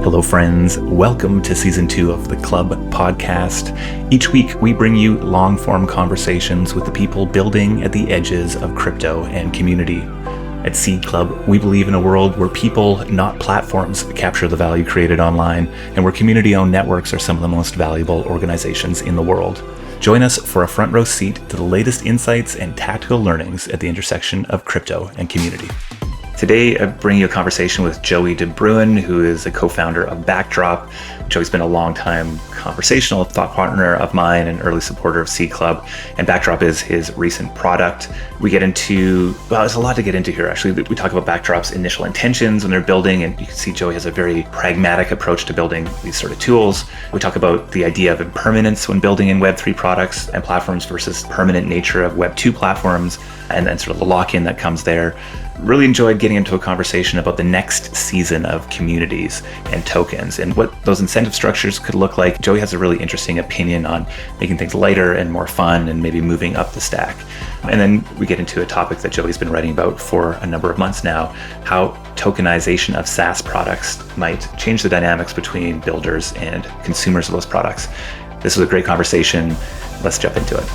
Hello, friends. Welcome to Season 2 of the Club podcast. Each week, we bring you long-form conversations with the people building at the edges of crypto and community. At Seed Club, we believe in a world where people, not platforms, capture the value created online, and where community-owned networks are some of the most valuable organizations in the world. Join us for a front row seat to the latest insights and tactical learnings at the intersection of crypto and community. Today, I bring you a conversation with Joey DeBruin, who is a co-founder of Backdrop. Joey's been a long-time conversational thought partner of mine and early supporter of Seed Club, and Backdrop is his recent product. We get into, well, there's a lot to get into here, actually. We talk about Backdrop's initial intentions when they're building, and you can see Joey has a very pragmatic approach to building these sort of tools. We talk about the idea of impermanence when building in Web3 products and platforms versus permanent nature of Web2 platforms, and then sort of the lock-in that comes there. Really enjoyed getting into a conversation about the next season of communities and tokens and what those incentive structures could look like. Joey has a really interesting opinion on making things lighter and more fun and maybe moving up the stack. And then we get into a topic that Joey's been writing about for a number of months now, how tokenization of Sas products might change the dynamics between builders and consumers of those products. This was a great conversation. Let's jump into it.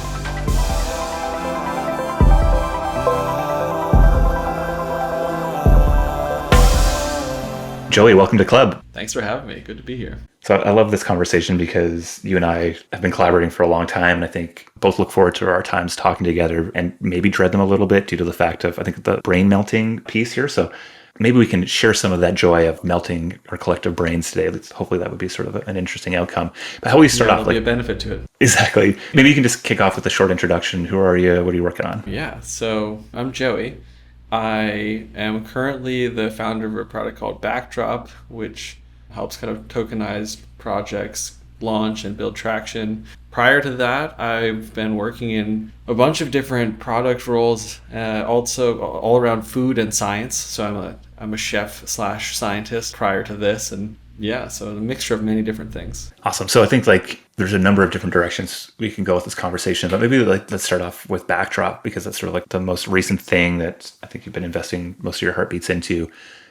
Joey, welcome to Club. Thanks for having me. Good to be here. So I love this conversation because you and I have been collaborating for a long time, and I think both look forward to our times talking together and maybe dread them a little bit due to the fact of, I think, the brain melting piece here. So maybe we can share some of that joy of melting our collective brains today. Hopefully that would be sort of an interesting outcome. But how will you start off? There'll be a benefit to it. Exactly. Maybe you can just kick off with a short introduction. Who are you? What are you working on? Yeah. So I'm Joey. I am currently the founder of a product called Backdrop, which helps kind of tokenized projects launch and build traction. Prior to that, I've been working in a bunch of different product roles, also all around food and science. So I'm a chef / scientist prior to this, and yeah, so a mixture of many different things. Awesome. So I think there's a number of different directions we can go with this conversation, but maybe let's start off with Backdrop because that's sort of the most recent thing that I think you've been investing most of your heartbeats into.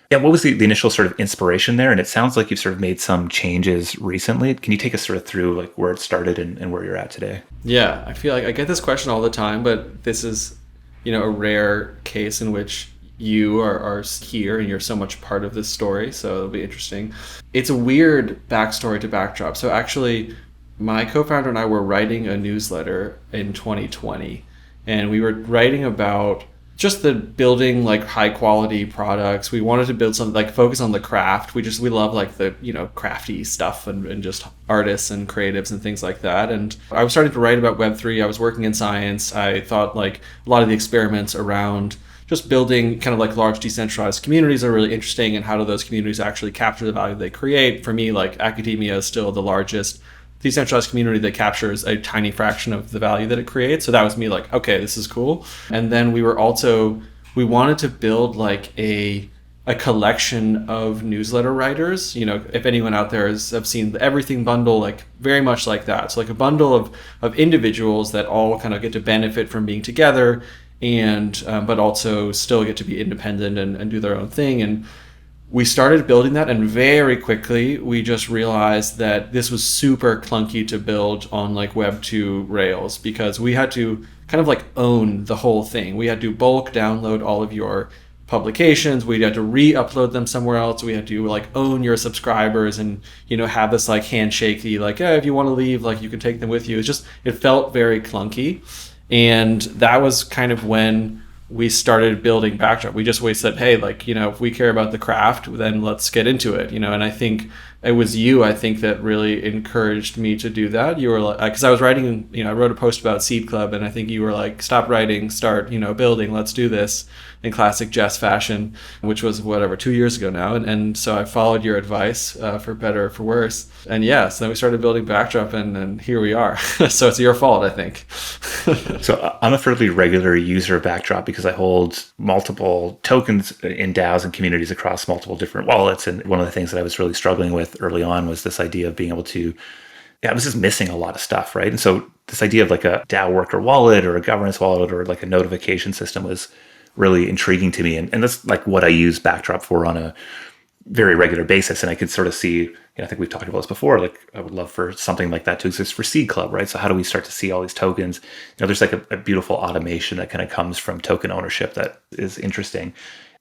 Yeah, what was the initial sort of inspiration there? And it sounds like you've sort of made some changes recently. Can you take us sort of through where it started and where you're at today? Yeah, I feel like I get this question all the time, but this is, a rare case in which you are here and you're so much part of this story, so it'll be interesting. It's a weird backstory to Backdrop. So actually, my co-founder and I were writing a newsletter in 2020, and we were writing about just the building high quality products. We wanted to build something focus on the craft. We love the crafty stuff and just artists and creatives and things like that. And I was starting to write about Web3. I was working in science. I thought a lot of the experiments around just building kind of large decentralized communities are really interesting, and how do those communities actually capture the value they create? For me, academia is still the largest decentralized community that captures a tiny fraction of the value that it creates. So that was me okay, this is cool. And then we wanted to build a collection of newsletter writers. If anyone out there have seen the Everything bundle, very much like that. So a bundle of individuals that all kind of get to benefit from being together, and but also still get to be independent and do their own thing. And we started building that, and very quickly we just realized that this was super clunky to build on Web 2 Rails, because we had to kind of own the whole thing. We had to bulk download all of your publications. We had to re-upload them somewhere else. We had to own your subscribers and have this handshakey if you want to leave, you can take them with you. It felt very clunky. And that was kind of when we started building Backdrop. We said, hey, if we care about the craft, then let's get into it, And I think it was you, that really encouraged me to do that. You were because I was writing, I wrote a post about Seed Club, and I think you were stop writing, start, building, let's do this, in classic Jess fashion, which was 2 years ago now. And so I followed your advice, for better or for worse. And yeah, so then we started building Backdrop, and here we are. So it's your fault, I think. So I'm a fairly regular user of Backdrop because I hold multiple tokens in DAOs and communities across multiple different wallets. And one of the things that I was really struggling with early on was this idea of being able to, I was just missing a lot of stuff, right? And so this idea of a DAO worker wallet or a governance wallet or a notification system was really intriguing to me. And that's like what I use Backdrop for on a very regular basis. And I could sort of see, I think we've talked about this before, like I would love for something like that to exist for Seed Club, right? So how do we start to see all these tokens? There's like a beautiful automation that kind of comes from token ownership that is interesting.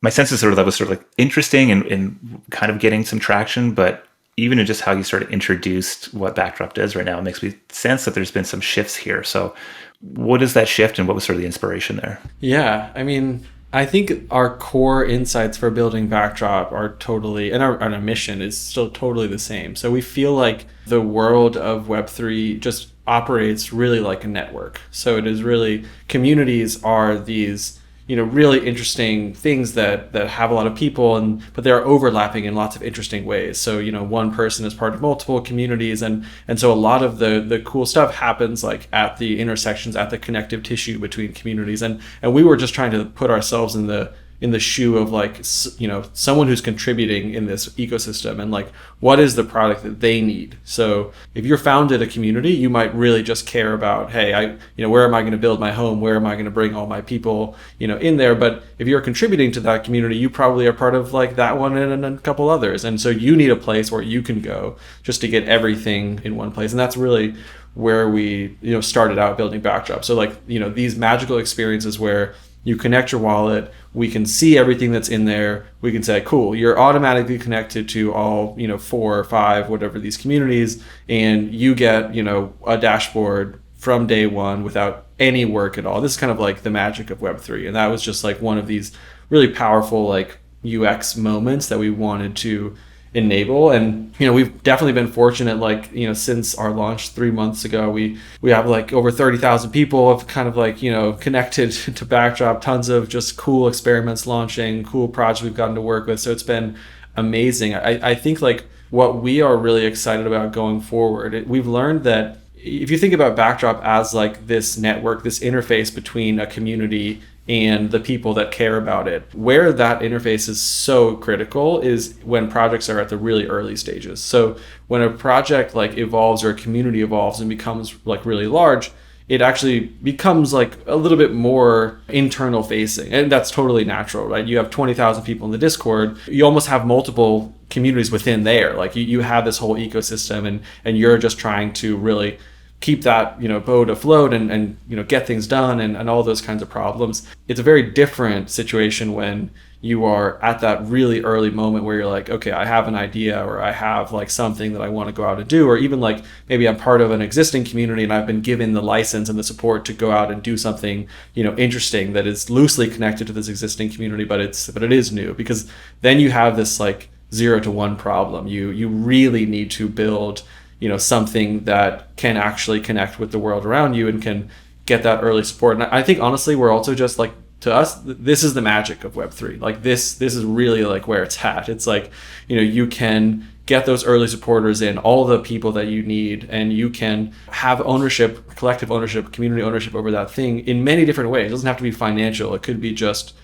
My sense is that was sort of like interesting and kind of getting some traction, but even in just how you sort of introduced what Backdrop does right now, it makes me sense that there's been some shifts here. So what is that shift and what was sort of the inspiration there? Yeah, I mean, I think our core insights for building Backdrop are totally, and our mission is still totally the same. So we feel like the world of Web3 just operates really like a network. So it is really, communities are these, really interesting things that have a lot of people, but they're overlapping in lots of interesting ways. So, one person is part of multiple communities, and so a lot of the cool stuff happens like at the intersections, at the connective tissue between communities. And we were just trying to put ourselves in the shoe of like, someone who's contributing in this ecosystem, and like, what is the product that they need? So if you're founded a community, you might really just care about, hey, where am I going to build my home? Where am I going to bring all my people, in there? But if you're contributing to that community, you probably are part of like that one and a couple others. And so you need a place where you can go just to get everything in one place. And that's really where we, started out building Backdrop. So like, these magical experiences where you connect your wallet, we can see everything that's in there. We can say, cool, you're automatically connected to all, 4 or 5, whatever these communities, and you get, a dashboard from day one without any work at all. This is kind of like the magic of Web3. And that was just like one of these really powerful like UX moments that we wanted to enable. And we've definitely been fortunate, like since our launch 3 months ago, we have like over 30,000 people have kind of like connected to Backdrop, tons of just cool experiments launching, cool projects we've gotten to work with. So it's been amazing. I think like what we are really excited about going forward, we've learned that if you think about Backdrop as like this network, this interface between a community and the people that care about it, where that interface is so critical is when projects are at the really early stages. So when a project like evolves or a community evolves and becomes like really large, it actually becomes like a little bit more internal facing. And that's totally natural, right? You have 20,000 people in the Discord, you almost have multiple communities within there. Like you have this whole ecosystem, and you're just trying to really keep that boat afloat and get things done and all those kinds of problems. It's a very different situation when you are at that really early moment where you're like, okay, I have an idea, or I have like something that I want to go out and do, or even like maybe I'm part of an existing community and I've been given the license and the support to go out and do something interesting that is loosely connected to this existing community, but it is new. Because then you have this like 0 to 1 problem. You really need to build something that can actually connect with the world around you and can get that early support. And I think honestly, we're also just like, to us, this is the magic of Web3. Like this is really like where it's at. It's like, you can get those early supporters in, all the people that you need, and you can have ownership, collective ownership, community ownership over that thing in many different ways. It doesn't have to be financial. It could be just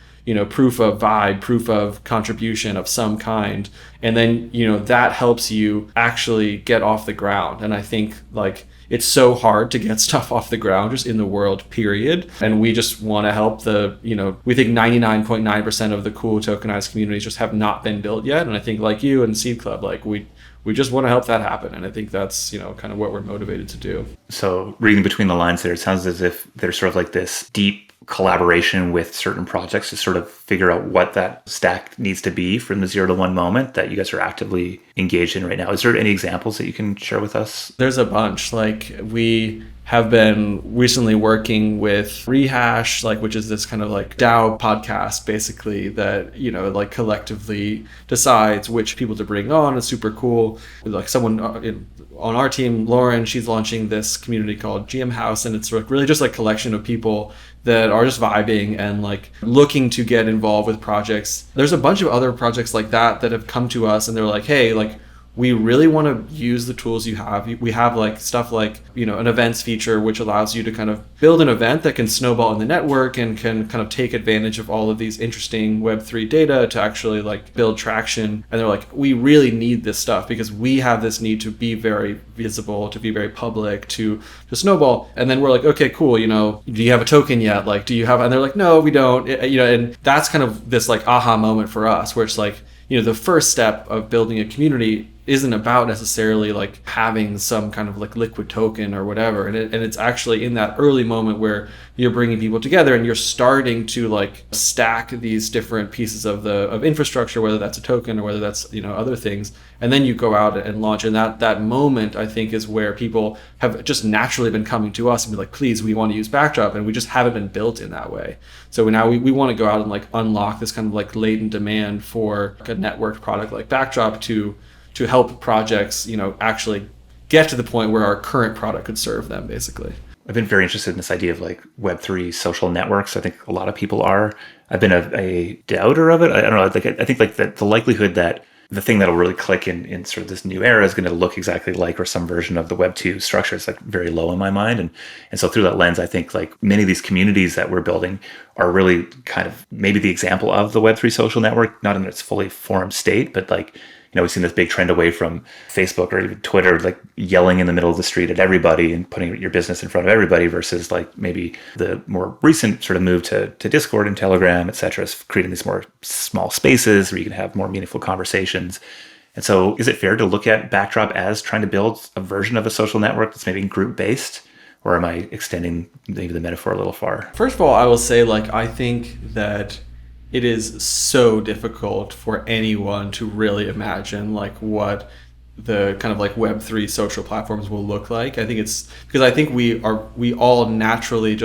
proof of vibe, proof of contribution of some kind. And then, that helps you actually get off the ground. And I think like it's so hard to get stuff off the ground just in the world, period. And we just want to help we think 99.9% of the cool tokenized communities just have not been built yet. And I think like you and Seed Club, like we just want to help that happen. And I think that's, kind of what we're motivated to do. So reading between the lines there, it sounds as if there's sort of like this deep collaboration with certain projects to sort of figure out what that stack needs to be from the 0 to 1 moment that you guys are actively engaged in right now. Is there any examples that you can share with us? There's a bunch. Like we have been recently working with Rehash, like which is this kind of like DAO podcast basically that like collectively decides which people to bring on. It's super cool. Like someone on our team, Lauren, she's launching this community called GM House, and it's really just like a collection of people that are just vibing and like looking to get involved with projects. There's a bunch of other projects like that have come to us and they're like, hey, like we really want to use the tools you have. We have like stuff like, an events feature, which allows you to kind of build an event that can snowball in the network and can kind of take advantage of all of these interesting Web3 data to actually like build traction. And they're like, we really need this stuff because we have this need to be very visible, to be very public, to snowball. And then we're like, okay, cool. Do you have a token yet? Like, do you have, and they're like, no, we don't, and that's kind of this like aha moment for us, where it's like, the first step of building a community isn't about necessarily like having some kind of like liquid token or whatever. And it's actually in that early moment where you're bringing people together and you're starting to like stack these different pieces of infrastructure, whether that's a token or whether that's, other things. And then you go out and launch. And that moment, I think, is where people have just naturally been coming to us and be like, please, we want to use Backdrop. And we just haven't been built in that way. So now we want to go out and like unlock this kind of like latent demand for like a networked product like Backdrop to help projects, actually get to the point where our current product could serve them, basically. I've been very interested in this idea of like Web3 social networks. I think a lot of people are. I've been a doubter of it. I don't know. I think like the likelihood that the thing that'll really click in sort of this new era is going to look exactly like or some version of the Web2 structure is like very low in my mind. And so through that lens, I think like many of these communities that we're building are really kind of maybe the example of the Web3 social network, not in its fully formed state, but like, we've seen this big trend away from Facebook or even Twitter, like yelling in the middle of the street at everybody and putting your business in front of everybody, versus like maybe the more recent sort of move to Discord and Telegram, et cetera, is creating these more small spaces where you can have more meaningful conversations. And so is it fair to look at Backdrop as trying to build a version of a social network that's maybe group-based? Or am I extending maybe the metaphor a little far? First of all, I will say, like, I think that it is so difficult for anyone to really imagine like what the kind of like Web3 social platforms will look like. I think it's because I think we all naturally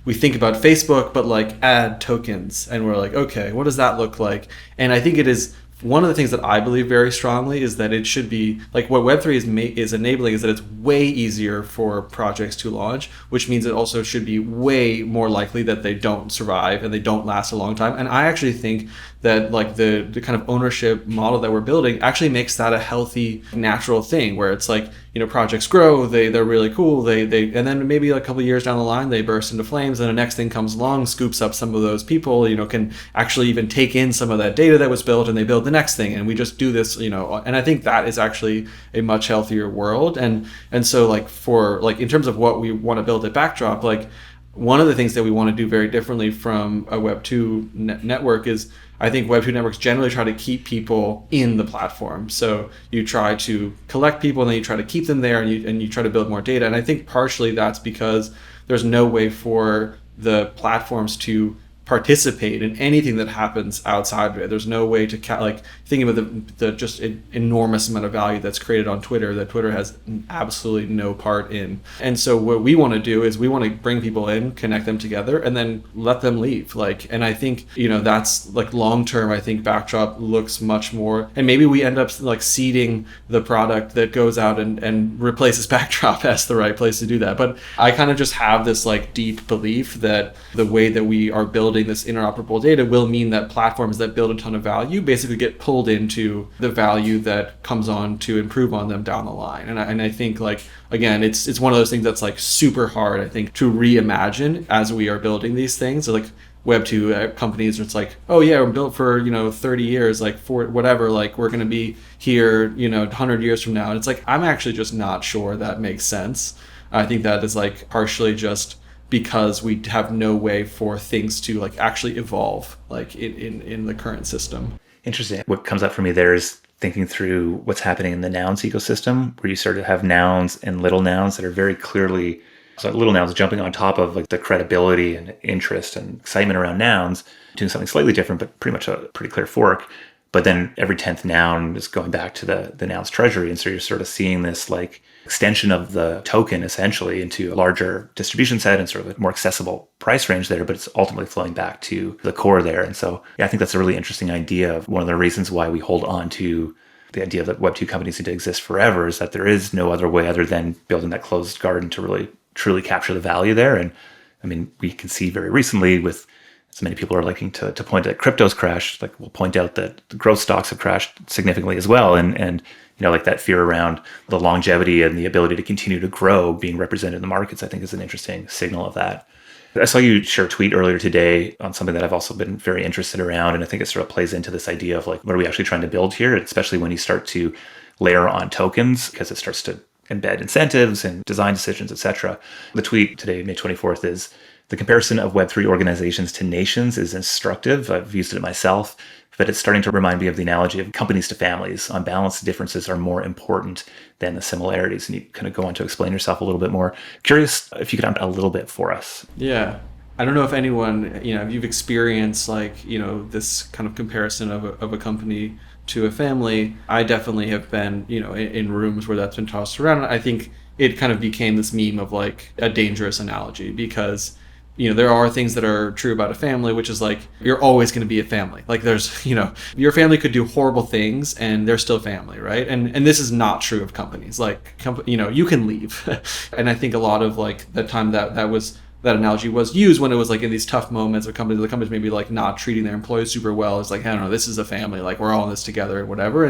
we think about Facebook, but like add tokens, and we're like, okay, what does that look like? And I think it is one of the things that I believe very strongly is that it should be like what Web3 is enabling is that it's way easier for projects to launch, which means it also should be way more likely that they don't survive and they don't last a long time. And I actually think that like the kind of ownership model that we're building actually makes that a healthy, natural thing where it's like, projects grow, they're really cool, they and then maybe a couple of years down the line they burst into flames, and the next thing comes along, scoops up some of those people, can actually even take in some of that data that was built, and they build the next thing, and we just do this, and I think that is actually a much healthier world. And so like for like in terms of what we want to build at Backdrop, like one of the things that we want to do very differently from a Web2 network is I think Web2 networks generally try to keep people in the platform. So you try to collect people and then you try to keep them there, and you try to build more data. And I think partially that's because there's no way for the platforms to participate in anything that happens outside of it. There's no way to like thinking about the just enormous amount of value that's created on Twitter that Twitter has absolutely no part in. And so what we want to do is we want to bring people in, connect them together, and then let them leave. Like, and I think that's like long term. I think Backdrop looks much more, and maybe we end up like seeding the product that goes out and replaces Backdrop as the right place to do that. But I kind of just have this like deep belief that the way that we are building this interoperable data will mean that platforms that build a ton of value basically get pulled into the value that comes on to improve on them down the line. And I think like, again, it's one of those things that's like super hard, I think, to reimagine as we are building these things. So like Web2 companies, it's like, oh yeah, we're built for 30 years, like for whatever, like we're going to be here 100 years from now. And it's like, I'm actually just not sure that makes sense. I think that is like partially just because we have no way for things to like actually evolve like in the current system. Interesting. What comes up for me there is thinking through what's happening in the nouns ecosystem, where you sort of have nouns and little nouns that are very clearly, so little nouns jumping on top of like the credibility and interest and excitement around nouns, doing something slightly different, but pretty much a pretty clear fork. But then every 10th noun is going back to the noun's treasury. And so you're sort of seeing this like extension of the token essentially into a larger distribution set and sort of a more accessible price range there, but it's ultimately flowing back to the core there. And so I think that's a really interesting idea. Of one of the reasons why we hold on to the idea that Web2 companies need to exist forever is that there is no other way other than building that closed garden to really truly capture the value there. And I mean, we can see very recently with so many people are liking to point at crypto's crash, like we'll point out that the growth stocks have crashed significantly as well. And like that fear around the longevity and the ability to continue to grow being represented in the markets, I think is an interesting signal of that. I saw you share a tweet earlier today on something that I've also been very interested around. And I think it sort of plays into this idea of like, what are we actually trying to build here? Especially when you start to layer on tokens, because it starts to embed incentives and design decisions, etc. The tweet today, May 24th, is the comparison of Web3 organizations to nations is instructive. I've used it myself, but it's starting to remind me of the analogy of companies to families. On balance, the differences are more important than the similarities. And you kind of go on to explain yourself a little bit more. Curious if you could unpack a little bit for us. Yeah. I don't know if anyone, if you've experienced this kind of comparison of a company to a family. I definitely have been, in rooms where that's been tossed around. I think it kind of became this meme of like a dangerous analogy because there are things that are true about a family, which is like, you're always going to be a family. Like there's, your family could do horrible things and they're still family, right? And this is not true of companies. Like, you can leave. And I think a lot of like the time that analogy was used when it was like in these tough moments of the companies maybe like not treating their employees super well. It's like, I don't know, this is a family, like we're all in this together and whatever.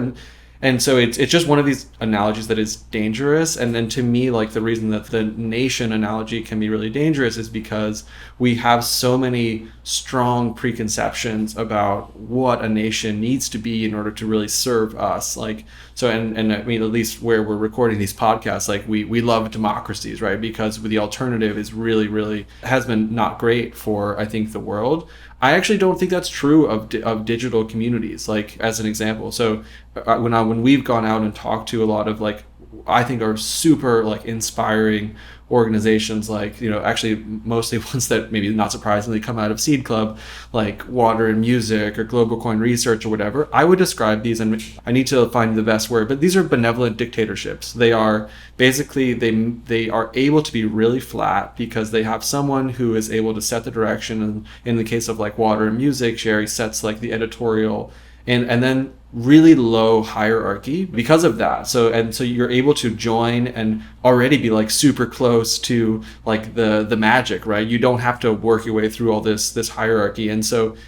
And so it's just one of these analogies that is dangerous. And then to me, like the reason that the nation analogy can be really dangerous is because we have so many strong preconceptions about what a nation needs to be in order to really serve us. Like, so, and I mean, at least where we're recording these podcasts, like we love democracies, right? Because the alternative is really, really has been not great for, I think, the world. I actually don't think that's true of digital communities, like as an example. So when we've gone out and talked to a lot of like, I think are super like inspiring organizations, like, actually mostly ones that maybe not surprisingly come out of Seed Club, like Water and Music or Global Coin Research or whatever, I would describe these, and I need to find the best word, but these are benevolent dictatorships. They are basically, they are able to be really flat because they have someone who is able to set the direction. And in the case of like Water and Music, Sherry sets like the editorial and then really low hierarchy because of that. So you're able to join and already be like super close to like the magic, right? You don't have to work your way through all this hierarchy. And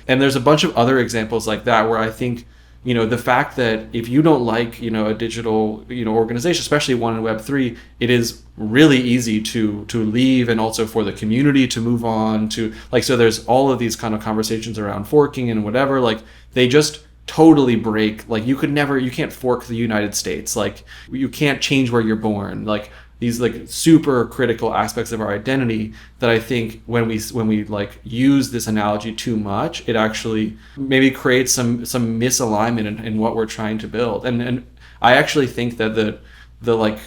there's a bunch of other examples like that where I think, the fact that if you don't like, a digital, organization, especially one in Web3, it is really easy to leave, and also for the community to move on to like, so there's all of these kind of conversations around forking and whatever, like they just totally break, like you can't fork the United States, like you can't change where you're born, like these like super critical aspects of our identity that I think when we like use this analogy too much, it actually maybe creates some misalignment in what we're trying to build. And I actually think that the like,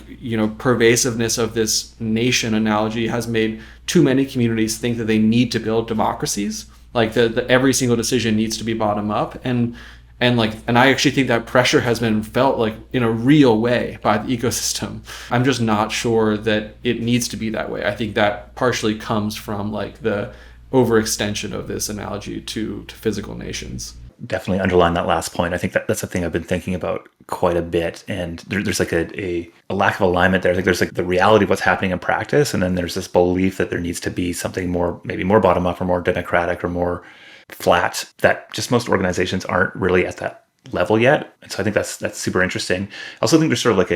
pervasiveness of this nation analogy has made too many communities think that they need to build democracies, like the every single decision needs to be bottom up. And I actually think that pressure has been felt like in a real way by the ecosystem. I'm just not sure that it needs to be that way. I think that partially comes from like the overextension of this analogy to physical nations. Definitely underline that last point. I think that's a thing I've been thinking about quite a bit. And there's like a lack of alignment there. I think there's like the reality of what's happening in practice. And then there's this belief that there needs to be something more, maybe more bottom up or more democratic or more flat, that just most organizations aren't really at that level yet. And so I think that's super interesting. I also think there's sort of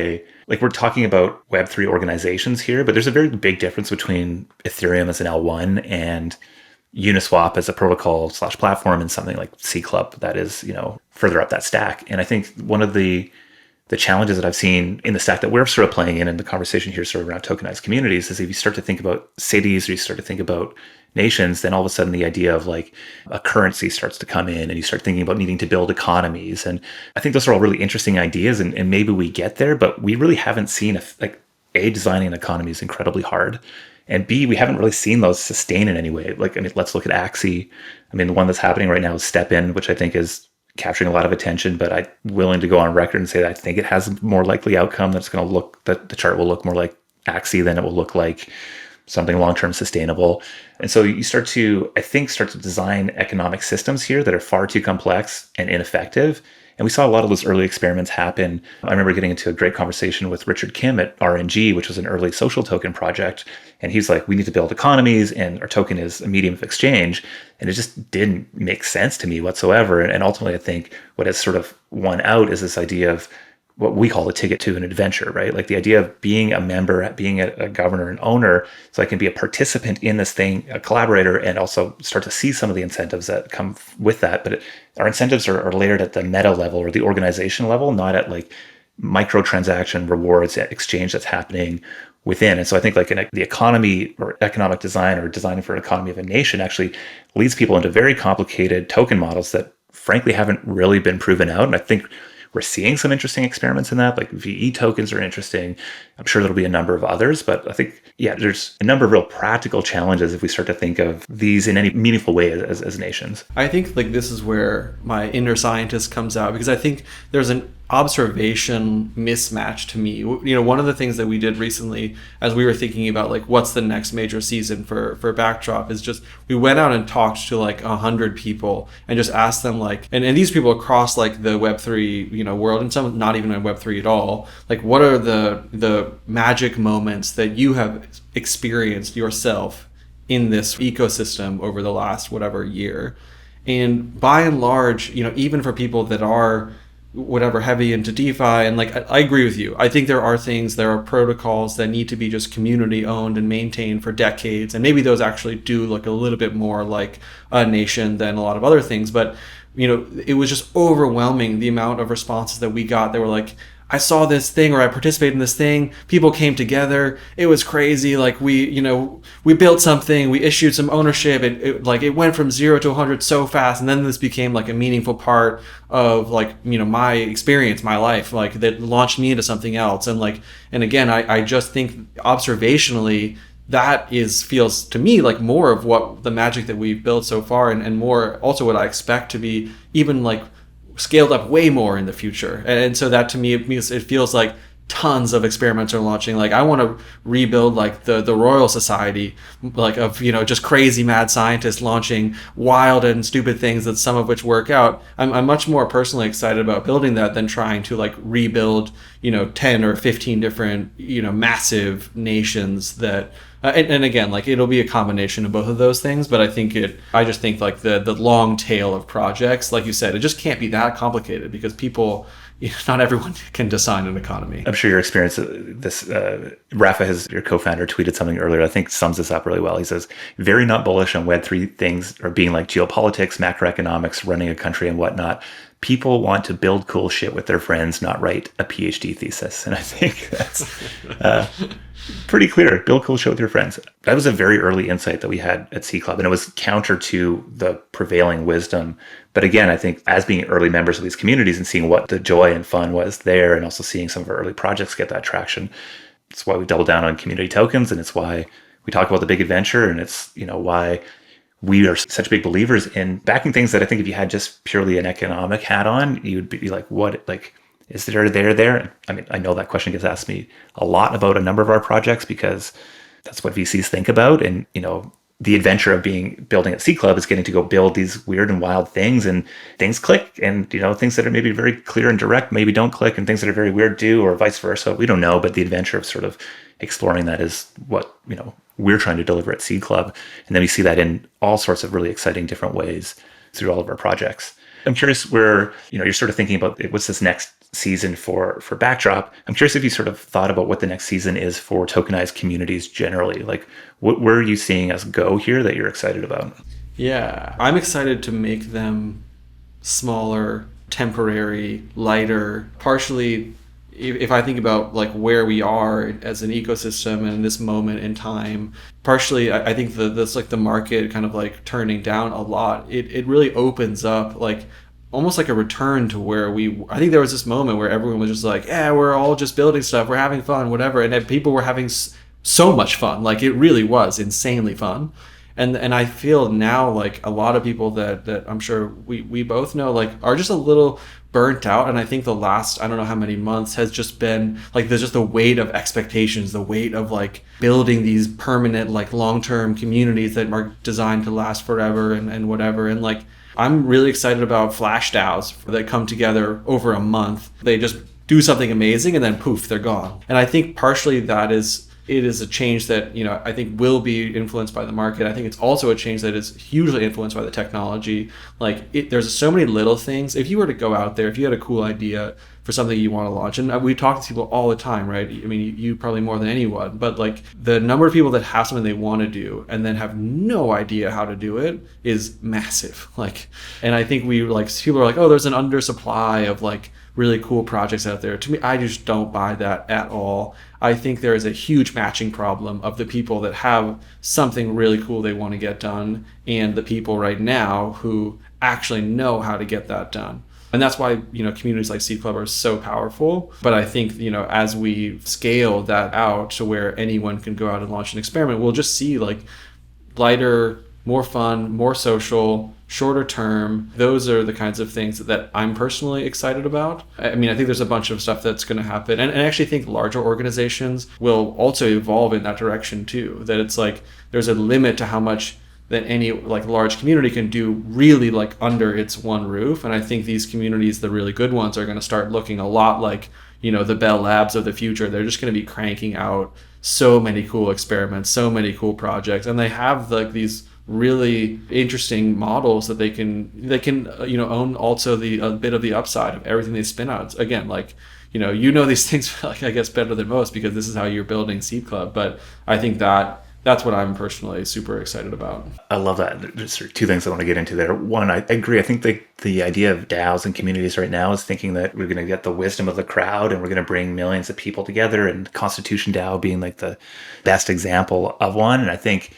like we're talking about Web3 organizations here, but there's a very big difference between Ethereum as an L1 and Uniswap as a protocol/platform and something like C Club that is, further up that stack. And I think one of the challenges that I've seen in the stack that we're sort of playing in the conversation here sort of around tokenized communities is if you start to think about cities or you start to think about nations, then all of a sudden the idea of like a currency starts to come in and you start thinking about needing to build economies. And I think those are all really interesting ideas and maybe we get there, but we really haven't seen designing an economy is incredibly hard. And B, we haven't really seen those sustain in any way. Like, I mean, let's look at Axie. I mean, the one that's happening right now is Step In, which I think is capturing a lot of attention, but I'm willing to go on record and say that I think it has a more likely outcome that's going to look, that the chart will look more like Axie than it will look like something long-term sustainable. And so you start to design economic systems here that are far too complex and ineffective. And we saw a lot of those early experiments happen. I remember getting into a great conversation with Richard Kim at RNG, which was an early social token project. And he's like, we need to build economies, and our token is a medium of exchange. And it just didn't make sense to me whatsoever. And ultimately, I think what has sort of won out is this idea of what we call a ticket to an adventure, right? Like the idea of being a member, being a governor and owner, so I can be a participant in this thing, a collaborator, and also start to see some of the incentives that come with that. But our incentives are layered at the meta level or the organization level, not at like microtransaction rewards exchange that's happening within. And so I think like the economy or economic design or designing for an economy of a nation actually leads people into very complicated token models that frankly haven't really been proven out. And I think we're seeing some interesting experiments in that, like VE tokens are interesting. I'm sure there'll be a number of others, but I think, there's a number of real practical challenges if we start to think of these in any meaningful way as nations. I think like this is where my inner scientist comes out, because I think there's an observation mismatch to me. One of the things that we did recently as we were thinking about like what's the next major season for Backdrop is just we went out and talked to like 100 people and just asked them like, and these people across like the Web3 world, and some not even in Web3 at all, like what are the magic moments that you have experienced yourself in this ecosystem over the last whatever year. And by and large, even for people that are whatever heavy into DeFi, and like I agree with you. I think there are protocols that need to be just community owned and maintained for decades, and maybe those actually do look a little bit more like a nation than a lot of other things. But it was just overwhelming the amount of responses that we got. They were like, I saw this thing, or I participated in this thing. People came together. It was crazy. Like we built something. We issued some ownership. It went from 0 to 100 so fast, and then this became like a meaningful part of like my experience, my life. Like that launched me into something else. And again, I just think observationally that feels to me like more of what the magic that we've built so far, and more also what I expect to be even like scaled up way more in the future. And so that to me, it feels like tons of experiments are launching. Like I want to rebuild like the Royal Society, like of just crazy mad scientists launching wild and stupid things that some of which work out. I'm much more personally excited about building that than trying to like rebuild 10 or 15 different massive nations that and again, like it'll be a combination of both of those things, but I just think like the long tail of projects, like you said, it just can't be that complicated because people, not everyone can design an economy. I'm sure your experience, Rafa, your co-founder, tweeted something earlier, I think sums this up really well. He says, very not bullish on Web3 things or being like geopolitics, macroeconomics, running a country and whatnot. People want to build cool shit with their friends, not write a PhD thesis. And I think that's pretty clear. Build cool shit with your friends. That was a very early insight that we had at C Club, and it was counter to the prevailing wisdom. But again, I think as being early members of these communities and seeing what the joy and fun was there, and also seeing some of our early projects get that traction, it's why we doubled down on community tokens, and it's why we talk about the big adventure, and it's why we are such big believers in backing things that I think if you had just purely an economic hat on, you'd be like, what, like, is there? I mean, I know that question gets asked me a lot about a number of our projects because that's what VCs think about. And, the adventure of building at C Club is getting to go build these weird and wild things, and things click, and, things that are maybe very clear and direct maybe don't click, and things that are very weird do, or vice versa. We don't know, but the adventure of sort of exploring that is what, we're trying to deliver at C Club. And then we see that in all sorts of really exciting different ways through all of our projects. I'm curious where, you're sort of thinking about what's this next season for Backdrop. I'm curious if you sort of thought about what the next season is for tokenized communities generally. Like, where are you seeing us go here that you're excited about? Yeah, I'm excited to make them smaller, temporary, lighter, partially if I think about like where we are as an ecosystem and in this moment in time, partially I think this like the market kind of like turning down a lot, it really opens up like almost like a return to where I think there was this moment where everyone was just like, yeah, we're all just building stuff, we're having fun, whatever, and people were having so much fun. Like it really was insanely fun. And I feel now like a lot of people that I'm sure we both know like are just a little burnt out. And I think the last, I don't know how many months has just been like, there's just the weight of expectations, the weight of like building these permanent, like long-term communities that are designed to last forever and whatever. And like, I'm really excited about Flash DAOs that come together over a month. They just do something amazing and then poof, they're gone. And I think partially it is a change that, I think will be influenced by the market. I think it's also a change that is hugely influenced by the technology. There's so many little things. If you were to go out there, if you had a cool idea for something you want to launch, and we talk to people all the time, right? I mean, you probably more than anyone, but the number of people that have something they want to do and then have no idea how to do it is massive. And I think people are like, oh, there's an undersupply of really cool projects out there. To me, I just don't buy that at all. I think there is a huge matching problem of the people that have something really cool they want to get done and the people right now who actually know how to get that done. And that's why, communities like Seed Club are so powerful. But I think, as we scale that out to where anyone can go out and launch an experiment, we'll just see lighter, more fun, more social, shorter term. Those are the kinds of things that I'm personally excited about. I mean, I think there's a bunch of stuff that's going to happen. And I actually think larger organizations will also evolve in that direction too. That it's there's a limit to how much that any large community can do really under its one roof. And I think these communities, the really good ones, are going to start looking a lot like, the Bell Labs of the future. They're just going to be cranking out so many cool experiments, so many cool projects. And they have these really interesting models that they can own also a bit of the upside of everything they spin out. Again, these things I guess better than most because this is how you're building Seed Club. But I think that's what I'm personally super excited about. I love that. There's two things I want to get into there. One, I agree. I think the idea of DAOs and communities right now is thinking that we're going to get the wisdom of the crowd and we're going to bring millions of people together, and Constitution DAO being the best example of one. And I think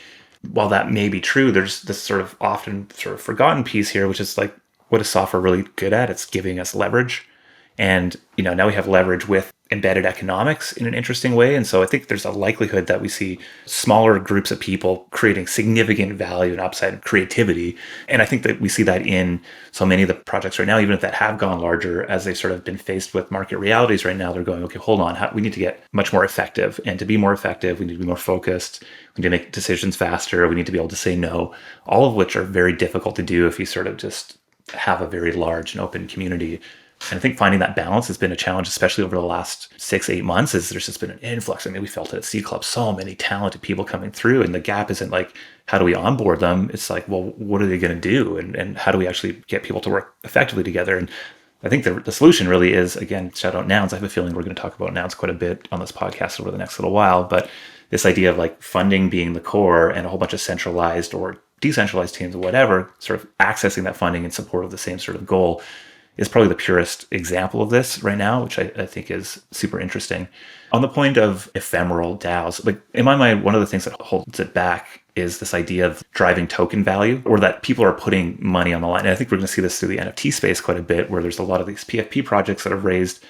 while that may be true, there's this sort of often sort of forgotten piece here, which is what is software really good at? It's giving us leverage. And, now we have leverage with embedded economics in an interesting way. And so I think there's a likelihood that we see smaller groups of people creating significant value and upside and creativity. And I think that we see that in so many of the projects right now, even if that have gone larger, as they've sort of been faced with market realities right now, they're going, okay, hold on, we need to get much more effective. And to be more effective, we need to be more focused. We need to make decisions faster. We need to be able to say no, all of which are very difficult to do if you sort of just have a very large and open community. And I think finding that balance has been a challenge, especially over the last 6-8 months, is there's just been an influx. I mean, we felt it at Seed Club, so many talented people coming through, and the gap isn't how do we onboard them? It's well, what are they going to do? And how do we actually get people to work effectively together? And I think the solution really is, again, shout out Nouns. I have a feeling we're going to talk about Nouns quite a bit on this podcast over the next little while, but this idea of funding being the core and a whole bunch of centralized or decentralized teams or whatever, sort of accessing that funding in support of the same sort of goal is probably the purest example of this right now, which I think is super interesting. On the point of ephemeral DAOs, in my mind, one of the things that holds it back is this idea of driving token value, or that people are putting money on the line. And I think we're going to see this through the NFT space quite a bit, where there's a lot of these PFP projects that have raised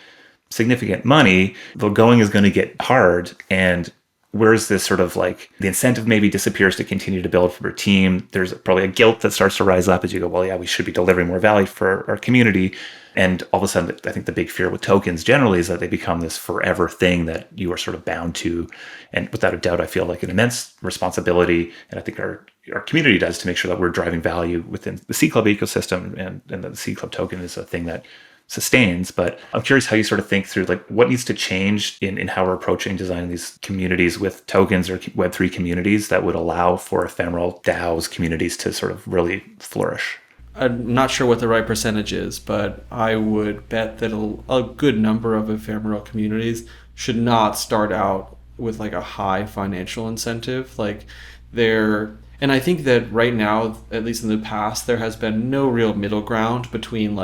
significant money. The going is going to get hard, and where's this sort of the incentive maybe disappears to continue to build for a team. There's probably a guilt that starts to rise up as you go, well, yeah, we should be delivering more value for our community. And all of a sudden, I think the big fear with tokens generally is that they become this forever thing that you are sort of bound to. And without a doubt, I feel an immense responsibility, and I think our community does, to make sure that we're driving value within the Seed Club ecosystem, and that the Seed Club token is a thing that sustains. But I'm curious how you sort of think through what needs to change in how we're approaching designing these communities with tokens or Web3 communities that would allow for ephemeral DAOs communities to sort of really flourish. I'm not sure what the right percentage is, but I would bet that a good number of ephemeral communities should not start out with a high financial incentive. And I think that right now, at least in the past, there has been no real middle ground between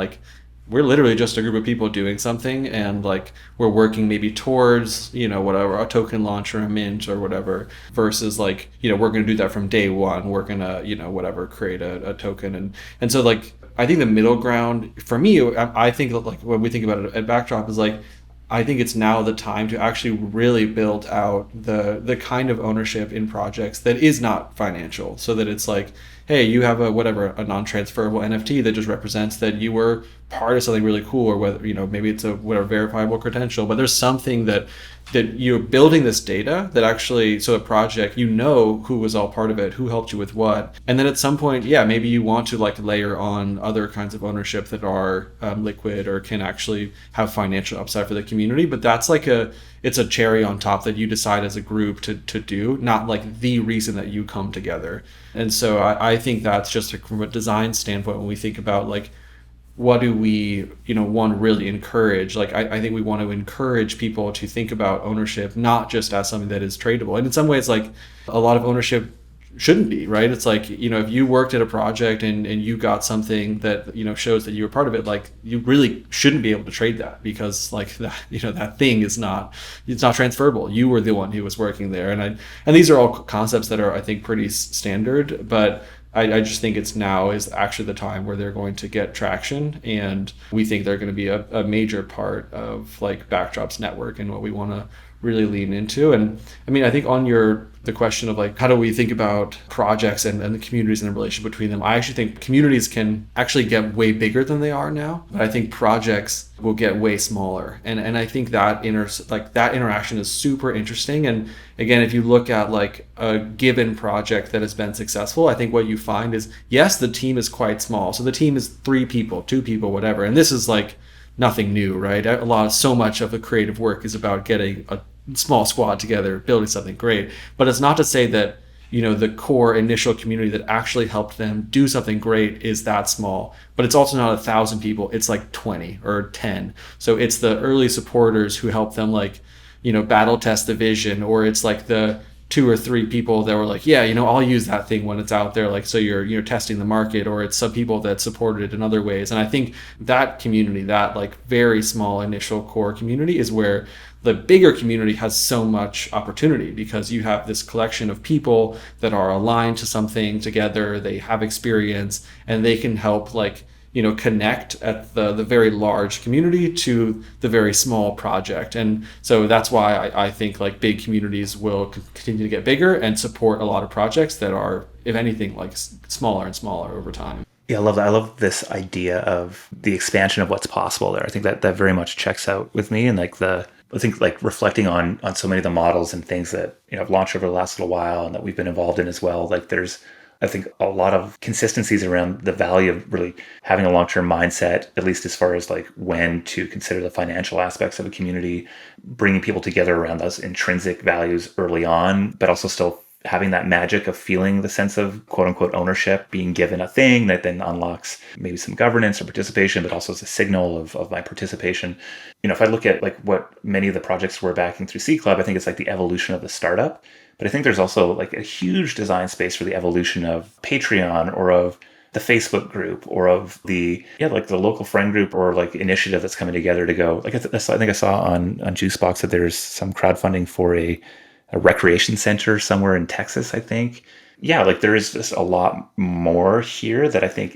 we're literally just a group of people doing something, and we're working maybe towards, whatever, a token launch or a mint or whatever, versus we're going to do that from day one. We're going to, whatever, create a token. And so I think the middle ground for me, I think when we think about it at Backdrop is I think it's now the time to actually really build out the kind of ownership in projects that is not financial, so that it's hey, you have a non-transferable NFT that just represents that you were part of something really cool, or whether, maybe it's a whatever verifiable credential, but there's something that you're building this data that actually, so a project, who was all part of it, who helped you with what. And then at some point, maybe you want to like layer on other kinds of ownership that are liquid or can actually have financial upside for the community. But that's like it's a cherry on top that you decide as a group to do, not like the reason that you come together. And so I think that's just from a design standpoint, when we think about like, what do we want to really encourage? Like I think we want to encourage people to think about ownership not just as something that is tradable. And in some ways, like a lot of ownership shouldn't be, right? It's like, if you worked at a project and you got something that shows that you were part of it, like you really shouldn't be able to trade that, because like that that thing is not, it's not transferable. You were the one who was working there. And these are all concepts that are, I think, pretty standard, but I just think it's now is actually the time where they're going to get traction, and we think they're going to be a major part of like Backdrop's network and what we want to really lean into. And I mean, I think on the question of like, how do we think about projects and the communities and the relationship between them? I actually think communities can actually get way bigger than they are now, but I think projects will get way smaller. And I think that that interaction is super interesting. And again, if you look at like a given project that has been successful, I think what you find is, yes, the team is quite small. So the team is 3 people, 2 people, whatever. And this is like nothing new, right? So much of the creative work is about getting a small squad together, building something great. But it's not to say that the core initial community that actually helped them do something great is that small. But it's also not 1,000 people, it's like 20 or 10. So it's the early supporters who help them like battle test the vision, or it's like the 2 or 3 people that were like, I'll use that thing when it's out there, like, so you're testing the market, or it's some people that supported it in other ways. And I think that community, that like very small initial core community, is where the bigger community has so much opportunity, because you have this collection of people that are aligned to something together, they have experience, and they can help like connect at the very large community to the very small project. And so that's why I think like big communities will continue to get bigger and support a lot of projects that are, if anything, like smaller and smaller over time. Yeah, I love that. I love this idea of the expansion of what's possible there. I think that very much checks out with me. And like I think like reflecting on so many of the models and things that I've launched over the last little while and that we've been involved in as well, like there's, I think, a lot of consistencies around the value of really having a long-term mindset, at least as far as like when to consider the financial aspects of a community, bringing people together around those intrinsic values early on, but also still having that magic of feeling the sense of quote unquote ownership, being given a thing that then unlocks maybe some governance or participation, but also as a signal of my participation. If I look at like what many of the projects we're backing through C Club, I think it's like the evolution of the startup. But I think there's also like a huge design space for the evolution of Patreon, or of the Facebook group, or of the local friend group or like initiative that's coming together to go. Like I think I saw on Juicebox that there's some crowdfunding for a recreation center somewhere in Texas, I think. Yeah, like there is just a lot more here that I think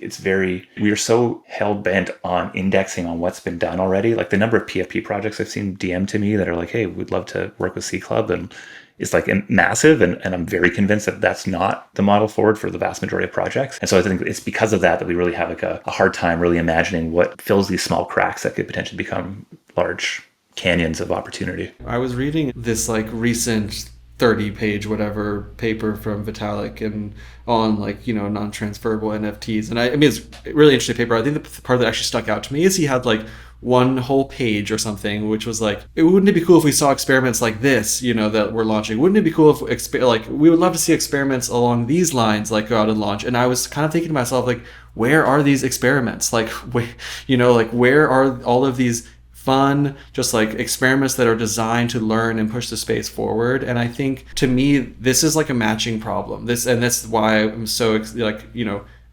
we are so hell-bent on indexing on what's been done already. Like the number of PFP projects I've seen DM to me that are like, hey, we'd love to work with C Club, and it's like massive. And I'm very convinced that that's not the model forward for the vast majority of projects. And so I think it's because of that we really have like a hard time really imagining what fills these small cracks that could potentially become large canyons of opportunity. I was reading this like recent 30-page whatever paper from Vitalik and on like non-transferable NFTs, and I mean it's a really interesting paper. I think the part that actually stuck out to me is he had like one whole page or something which was like, wouldn't it be cool if we saw experiments like this that we're launching? Wouldn't it be cool if we would love to see experiments along these lines like go out and launch? And I was kind of thinking to myself, like, where are these experiments? Like where are all of these fun, just like experiments that are designed to learn and push the space forward? And I think to me, this is like a matching problem. That's why I'm so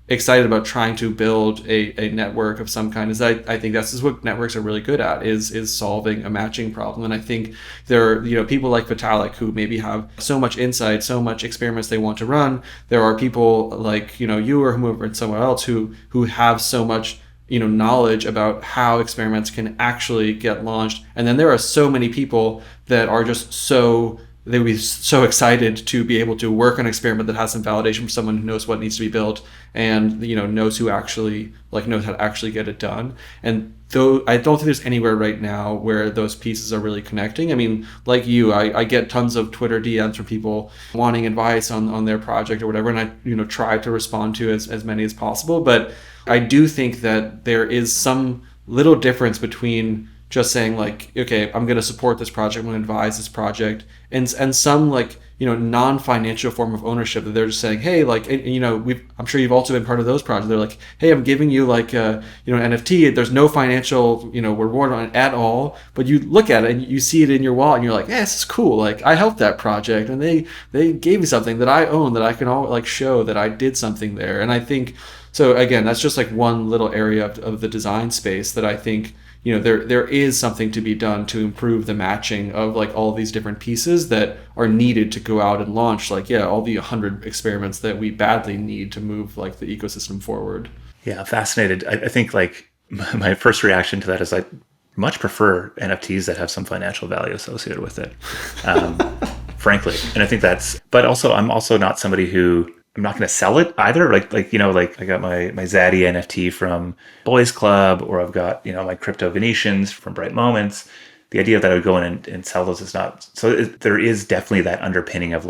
excited about trying to build a network of some kind. Is I think that's what networks are really good at, is solving a matching problem. And I think there are people like Vitalik who maybe have so much insight, so much experiments they want to run. There are people like you or whomever and someone else who have so much knowledge about how experiments can actually get launched. And then there are so many people that are just so they would be so excited to be able to work on an experiment that has some validation from someone who knows what needs to be built and knows who actually knows how to actually get it done. And though I don't think there's anywhere right now where those pieces are really connecting. I mean, like you, I get tons of Twitter DMs from people wanting advice on their project or whatever, and I try to respond to as many as possible. But I do think that there is some little difference between just saying like, okay, I'm going to support this project, I'm going to advise this project, and some non-financial form of ownership that they're just saying, hey, I'm sure you've also been part of those projects. They're like, hey, I'm giving you an NFT. There's no financial reward on it at all, but you look at it and you see it in your wallet and you're like, yeah, this is cool. Like I helped that project and they gave me something that I own that I can all show that I did something there. And I think so. Again, that's just one little area of the design space that I think there is something to be done to improve the matching of all these different pieces that are needed to go out and launch all the 100 experiments that we badly need to move the ecosystem forward. Yeah, fascinated. I think my first reaction to that is I much prefer NFTs that have some financial value associated with it, frankly. And I think but also I'm also not somebody who, I'm not going to sell it either. I got my Zaddy NFT from Boys Club, or I've got, my crypto Venetians from Bright Moments. The idea that I would go in and sell those is not, so there is definitely that underpinning of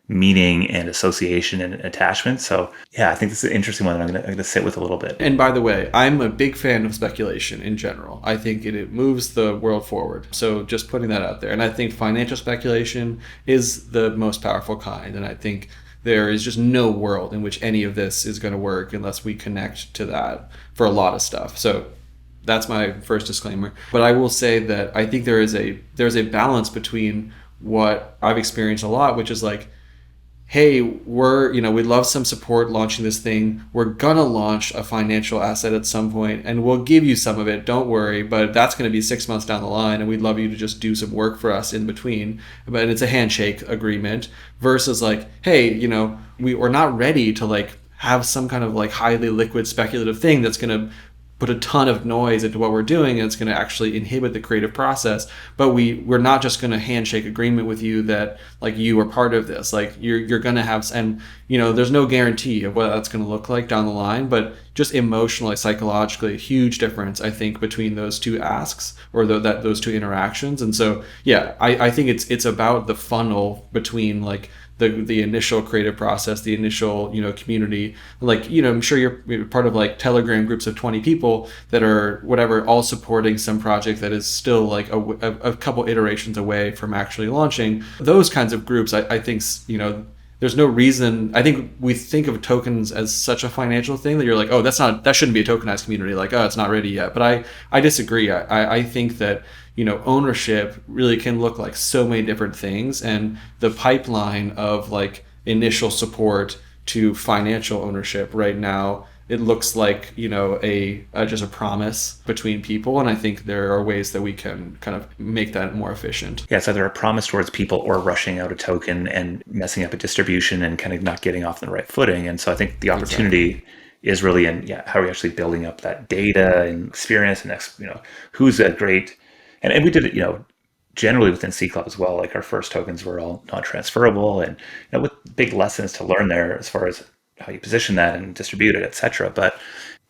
meaning and association and attachment. So yeah, I think this is an interesting one that I'm going to sit with a little bit. And by the way, I'm a big fan of speculation in general. I think it moves the world forward. So just putting that out there. And I think financial speculation is the most powerful kind. And I think there is just no world in which any of this is going to work unless we connect to that for a lot of stuff. So that's my first disclaimer. But I will say that I think there's a balance between what I've experienced a lot, which is hey, we'd love some support launching this thing. We're gonna launch a financial asset at some point and we'll give you some of it, don't worry, but that's gonna be 6 months down the line and we'd love you to just do some work for us in between. But it's a handshake agreement versus hey, we're not ready to have some kind of highly liquid speculative thing that's gonna put a ton of noise into what we're doing, and it's going to actually inhibit the creative process. But we're not just going to handshake agreement with you that you are part of this. You're going to have, and there's no guarantee of what that's going to look like down the line, but just emotionally, psychologically, a huge difference I think between those two asks or those two interactions. And so yeah, I think it's about the funnel between the initial creative process, the initial community. I'm sure you're part of Telegram groups of 20 people that are whatever, all supporting some project that is still a couple iterations away from actually launching. Those kinds of groups, I think there's no reason. I think we think of tokens as such a financial thing that you're oh, that shouldn't be a tokenized community. Oh, it's not ready yet. But I disagree. I think that ownership really can look like so many different things, and the pipeline of initial support to financial ownership right now, it looks like just a promise between people, and I think there are ways that we can kind of make that more efficient. Yeah, it's either a promise towards people or rushing out a token and messing up a distribution and kind of not getting off on the right footing. And so I think the opportunity is really in how are we actually building up that data and experience, and who's a great. And we did it, generally within C Club as well. Our first tokens were all non-transferable, and with big lessons to learn there as far as how you position that and distribute it, etc. But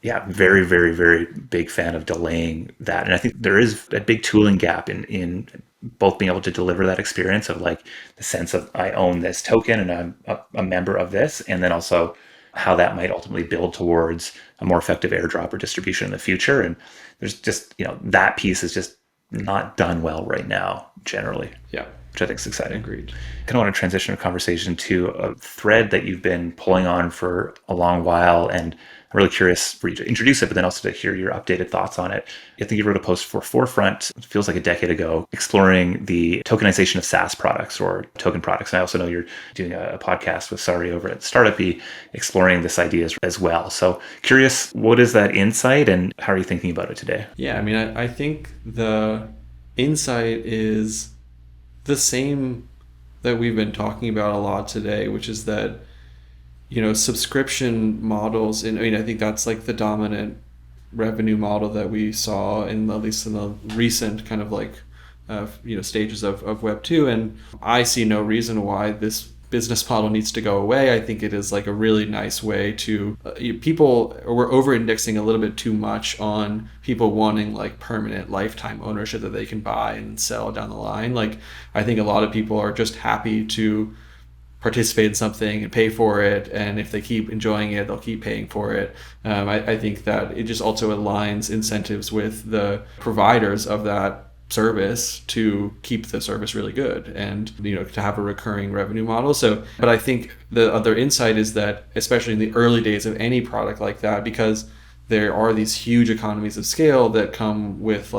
yeah, very, very, very big fan of delaying that. And I think there is a big tooling gap in both being able to deliver that experience of the sense of I own this token and I'm a member of this, and then also how that might ultimately build towards a more effective airdrop or distribution in the future. And there's just, that piece is just not done well right now, generally. Yeah. Which I think is exciting. Agreed. I kind of want to transition a conversation to a thread that you've been pulling on for a long while. And I'm really curious for you to introduce it, but then also to hear your updated thoughts on it. I think you wrote a post for Forefront, it feels like a decade ago, exploring the tokenization of Sas products or token products. And I also know you're doing a podcast with Sari over at Startupy, exploring this idea as well. So curious, what is that insight and how are you thinking about it today? Yeah, I mean, I think the insight is the same that we've been talking about a lot today, which is that subscription models, and I think that's the dominant revenue model that we saw in, at least in the recent kind of stages of Web 2. And I see no reason why this business model needs to go away. I think it is like a really nice way to people we're over indexing a little bit too much on people wanting like permanent lifetime ownership that they can buy and sell down the line. Like I think a lot of people are just happy to participate in something and pay for it, and if they keep enjoying it, they'll keep paying for it. I think that it just also aligns incentives with the providers of that service to keep the service really good and to have a recurring revenue model. So but I think the other insight is that especially in the early days of any product like that, because there are these huge economies of scale that come with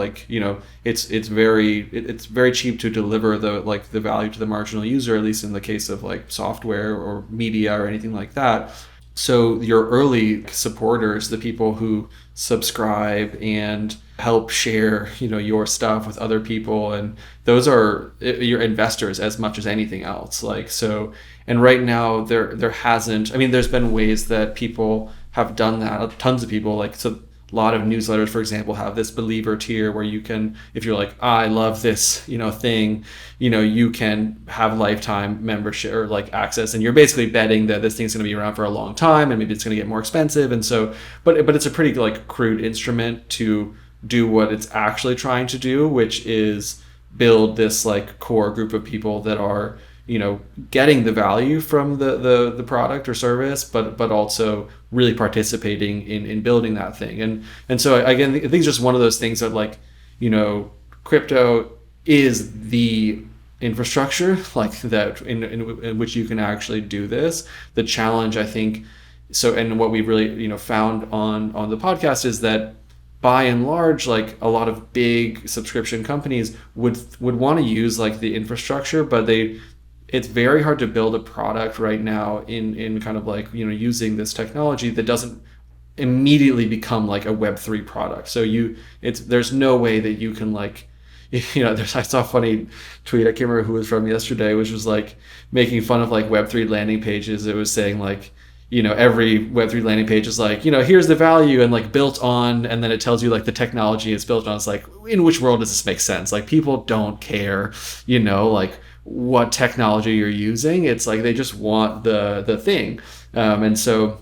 it's very cheap to deliver the value to the marginal user, at least in the case of like software or media or anything like that. So your early supporters, the people who subscribe and help share, your stuff with other people, and those are your investors as much as anything else. Like so, and right now there hasn't. I mean, there's been ways that people have done that. Tons of people, like so. A lot of newsletters, for example, have this believer tier where you can, if you're like, I love this, thing, you can have lifetime membership or like access, and you're basically betting that this thing's going to be around for a long time, and maybe it's going to get more expensive. And so, but it's a pretty like crude instrument to do what it's actually trying to do, which is build this like core group of people that are getting the value from the product or service, but also really participating in building that thing. And so again, I think it's just one of those things that like, crypto is the infrastructure like that in which you can actually do this. The challenge, I think, and what we really, found on the podcast is that by and large, like a lot of big subscription companies would want to use like the infrastructure, but it's very hard to build a product right now in kind of like, using this technology that doesn't immediately become like a Web3 product. So there's no way that you can like, I saw a funny tweet, I can't remember who it was from yesterday, which was like making fun of like Web3 landing pages. It was saying like, every Web3 landing page is like, here's the value and like built on, and then it tells you like the technology it's built on. It's like, in which world does this make sense? Like people don't care, like what technology you're using. It's like they just want the thing. And so,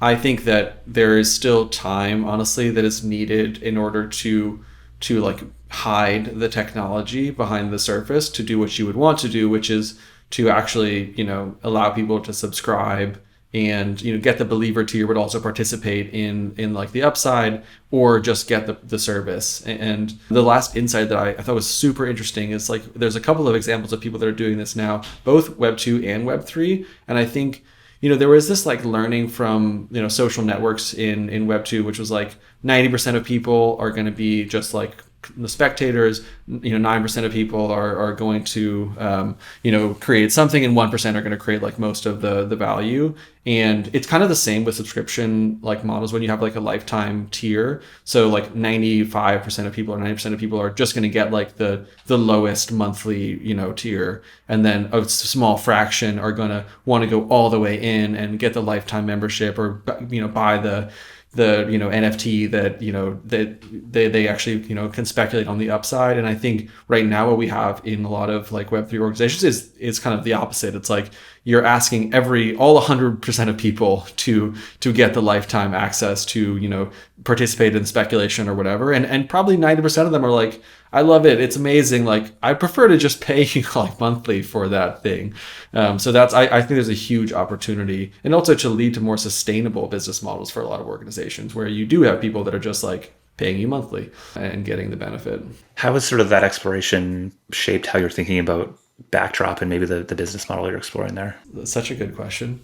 I think that there is still time, honestly, that is needed in order to like hide the technology behind the surface to do what you would want to do, which is to actually, allow people to subscribe and get the believer tier, but also participate in like the upside, or just get the service. And the last insight that I thought was super interesting is like there's a couple of examples of people that are doing this now, both Web 2 and Web 3. And I think there was this like learning from social networks in Web 2, which was like 90% of people are going to be just like the spectators, 9% of people are going to create something, and 1% are going to create like most of the value. And it's kind of the same with subscription like models when you have like a lifetime tier. So like 95% of people or 90% of people are just going to get like the lowest monthly tier, and then a small fraction are going to want to go all the way in and get the lifetime membership, or buy the NFT that that they actually can speculate on the upside. And I think right now what we have in a lot of like Web3 organizations is kind of the opposite. It's like you're asking all 100% of people to get the lifetime access to participate in speculation or whatever, and probably 90% of them are like, I love it, it's amazing, like I prefer to just pay you like monthly for that thing. So that's I think there's a huge opportunity, and also to lead to more sustainable business models for a lot of organizations where you do have people that are just like paying you monthly and getting the benefit. How has sort of that exploration shaped how you're thinking about Backdrop and maybe the business model you're exploring there? That's such a good question.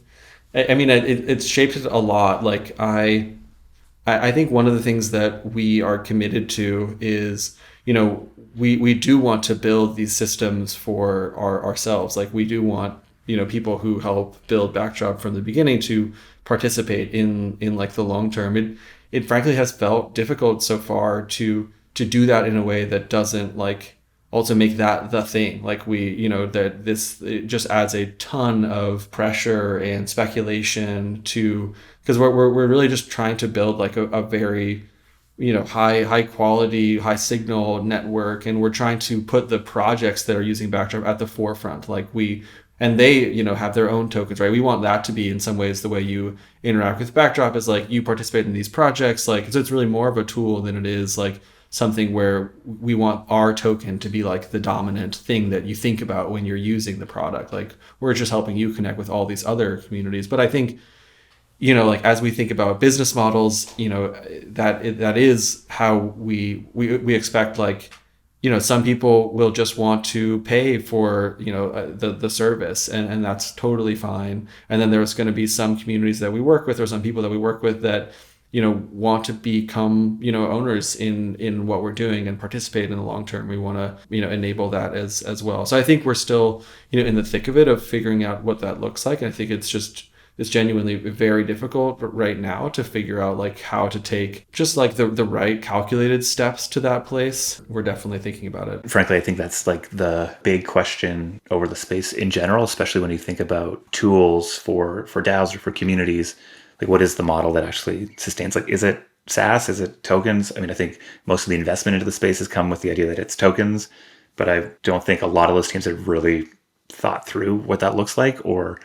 I mean, it's shaped it a lot. Like I think one of the things that we are committed to is, we do want to build these systems for ourselves. Like we do want, people who help build Backdrop from the beginning to participate in like the long term. It frankly has felt difficult so far to do that in a way that doesn't like also make that the thing. Like that it just adds a ton of pressure and speculation because we're really just trying to build like a very high quality, high signal network, and we're trying to put the projects that are using Backdrop at the forefront. And they, have their own tokens, right? We want that to be in some ways the way you interact with Backdrop is like you participate in these projects, so it's really more of a tool than it is like something where we want our token to be like the dominant thing that you think about when you're using the product. Like we're just helping you connect with all these other communities. But I think, as we think about business models, that is how we expect, some people will just want to pay for, the service, and that's totally fine. And then there's going to be some communities that we work with, or some people that we work with that, want to become, owners in what we're doing and participate in the long term. We want to, enable that as well. So I think we're still, in the thick of it, of figuring out what that looks like. And I think it's genuinely very difficult right now to figure out how to take just the right calculated steps to that place. We're definitely thinking about it. Frankly, I think that's the big question over the space in general, especially when you think about tools for DAOs or for communities. What is the model that actually sustains? Is it SaaS? Is it tokens? I mean, I think most of the investment into the space has come with the idea that it's tokens, but I don't think a lot of those teams have really thought through what that looks like, or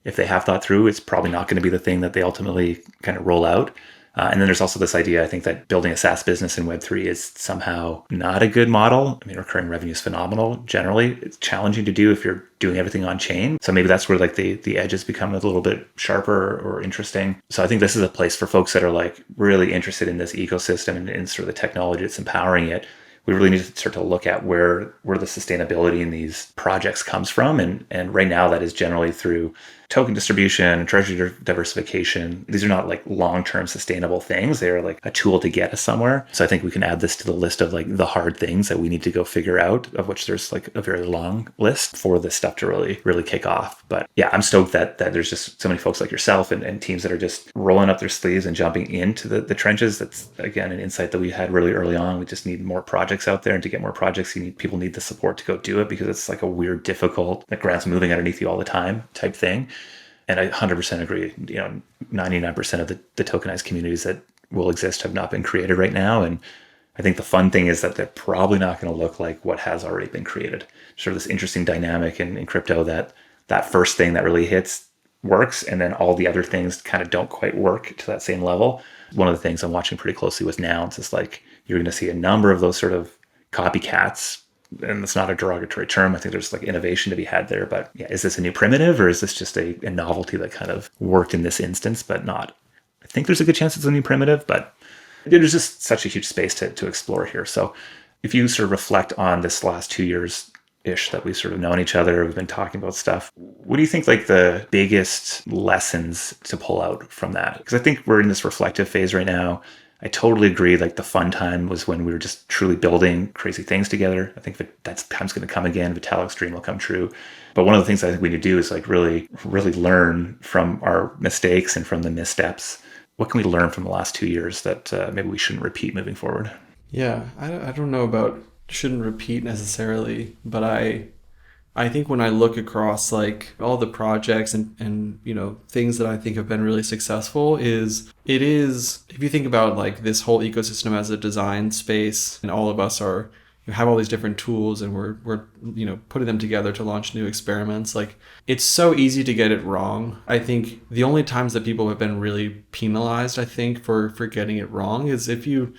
if they have thought through, it's probably not going to be the thing that they ultimately kind of roll out. And then there's also this idea, I think, that building a SaaS business in Web3 is somehow not a good model. I mean, recurring revenue is phenomenal. Generally, it's challenging to do if you're doing everything on chain. So maybe that's where the edges become a little bit sharper or interesting. So I think this is a place for folks that are really interested in this ecosystem and sort of the technology that's empowering it. We really need to start to look at where the sustainability in these projects comes from. And right now that is generally through token distribution, treasury diversification. These are not long-term sustainable things. They are a tool to get us somewhere. So I think we can add this to the list of the hard things that we need to go figure out, of which there's a very long list for this stuff to really kick off. But yeah, I'm stoked that there's just so many folks like yourself and teams that are just rolling up their sleeves and jumping into the trenches. That's, again, an insight that we had really early on. We just need more projects out there, and to get more projects, people need the support to go do it, because it's a weird, difficult, ground's moving underneath you all the time type thing. And I 100% agree. 99% of the tokenized communities that will exist have not been created right now. And I think the fun thing is that they're probably not going to look like what has already been created. Sort of this interesting dynamic in crypto that first thing that really hits works, and then all the other things kind of don't quite work to that same level. One of the things I'm watching pretty closely with Nouns is you're going to see a number of those sort of copycats. And it's not a derogatory term. I think there's innovation to be had there. But yeah, is this a new primitive, or is this just a novelty that kind of worked in this instance, but not? I think there's a good chance it's a new primitive, but there's just such a huge space to explore here. So if you sort of reflect on this last 2 years-ish that we've sort of known each other, we've been talking about stuff, what do you think the biggest lessons to pull out from that? Because I think we're in this reflective phase right now. I totally agree. The fun time was when we were just truly building crazy things together. I think that time's going to come again. Vitalik's dream will come true. But one of the things I think we need to do is really, really learn from our mistakes and from the missteps. What can we learn from the last 2 years that maybe we shouldn't repeat moving forward? Yeah, I don't know about shouldn't repeat necessarily, but I think when I look across all the projects and things that I think have been really successful is if you think about this whole ecosystem as a design space, and all of us have all these different tools, and we're putting them together to launch new experiments. It's so easy to get it wrong. I think the only times that people have been really penalized, I think, for getting it wrong is if you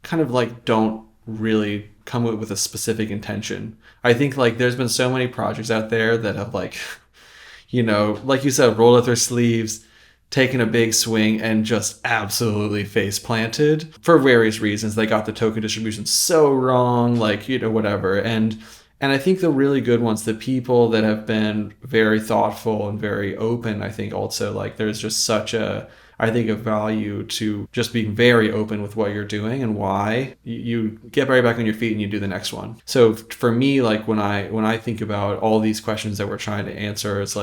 kind of don't really come with a specific intention. I think there's been so many projects out there that have like you said, rolled up their sleeves, taken a big swing, and just absolutely face planted for various reasons. They got the token distribution so wrong, whatever. And I think the really good ones, the people that have been very thoughtful and very open, I think also there's just such a value to just being very open with what you're doing and why. You get right back on your feet and you do the next one. So for me, when I think about all these questions that we're trying to answer, it's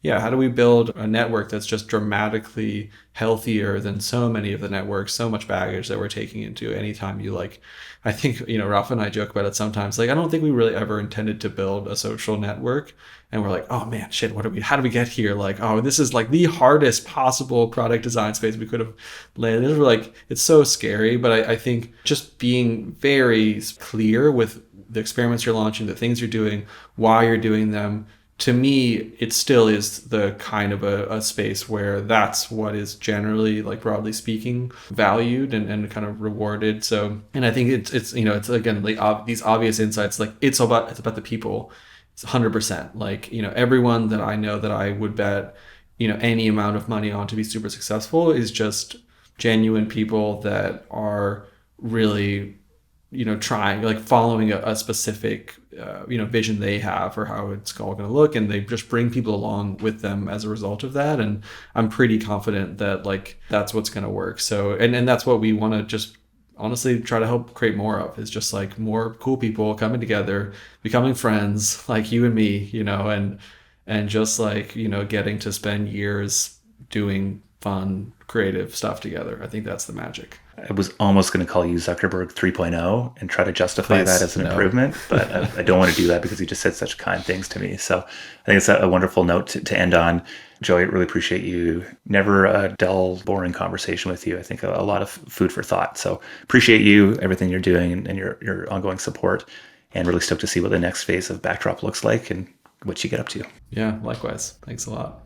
yeah, how do we build a network that's just dramatically healthier than so many of the networks, so much baggage that we're taking into anytime you like, I think, Rafa and I joke about it sometimes. Like, I don't think we really ever intended to build a social network. And we're like, oh man, shit, how do we get here? Like, oh, this is like the hardest possible product design space we could have landed. We're like, it's so scary. But I think just being very clear with the experiments you're launching, the things you're doing, why you're doing them, to me, it still is the kind of a space where that's what is generally, like broadly speaking, valued and kind of rewarded. So, and I think it's again, like these obvious insights, like it's about the people. It's 100%. Like, everyone that I know that I would bet, any amount of money on to be super successful is just genuine people that are really, trying, like following a specific, vision they have for how it's all going to look. And they just bring people along with them as a result of that. And I'm pretty confident that like, that's what's going to work. So, and that's what we want to just honestly try to help create more of, is just like more cool people coming together, becoming friends like you and me, and just like, getting to spend years doing fun, creative stuff together. I think that's the magic. I was almost going to call you Zuckerberg 3.0 and try to justify that as an improvement, but I don't want to do that because you just said such kind things to me. So I think it's a wonderful note to end on. Joey, I really appreciate you. Never a dull, boring conversation with you. I think a lot of food for thought. So appreciate you, everything you're doing and your ongoing support, and really stoked to see what the next phase of Backdrop looks like and what you get up to. Yeah, likewise. Thanks a lot.